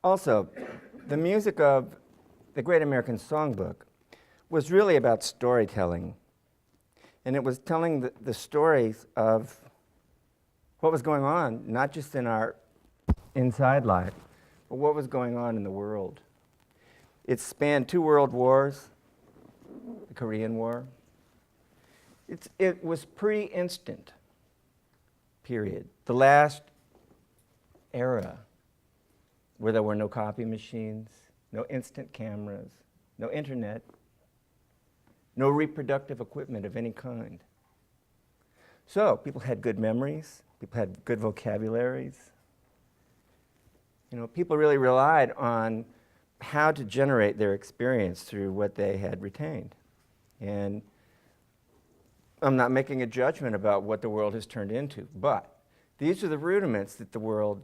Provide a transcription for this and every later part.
Also, the music of the Great American Songbook was really about storytelling. And it was telling the stories of what was going on, not just in our inside life, but what was going on in the world. It spanned 2 world wars, the Korean War. It was pre-instant period, the last era where there were no copy machines, no instant cameras, no internet, no reproductive equipment of any kind. So people had good memories, people had good vocabularies. People really relied on how to generate their experience through what they had retained. And I'm not making a judgment about what the world has turned into, but these are the rudiments that the world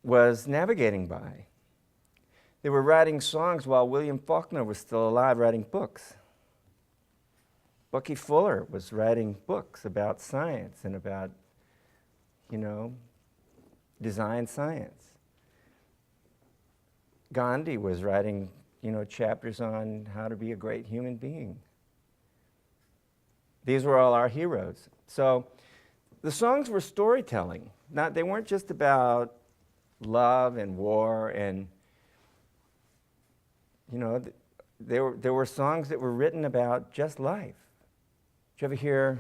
was navigating by. They were writing songs while William Faulkner was still alive, writing books. Bucky Fuller was writing books about science and about, design science. Gandhi was writing, chapters on how to be a great human being. These were all our heroes. So the songs were storytelling. They weren't just about love and war and, there were songs that were written about just life. Did you ever hear?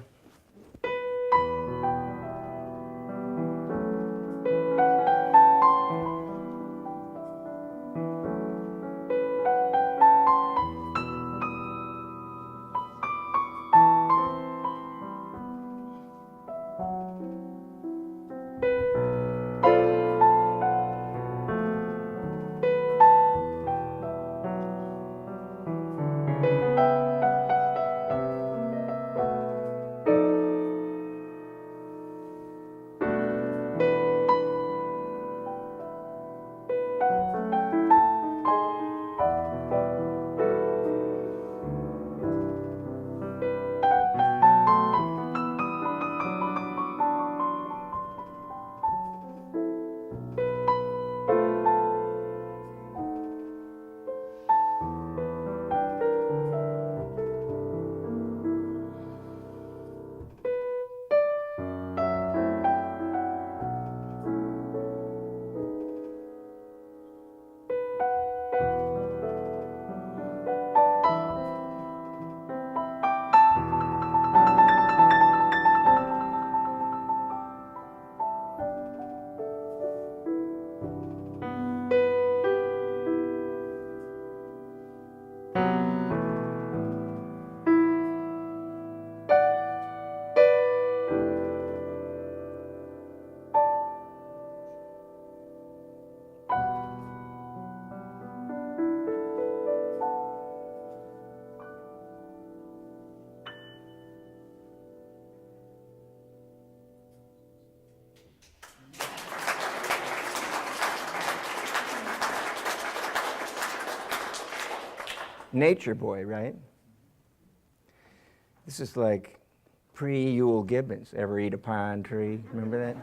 Nature Boy, right? This is like pre-Ewell Gibbons. Ever eat a pine tree? Remember that?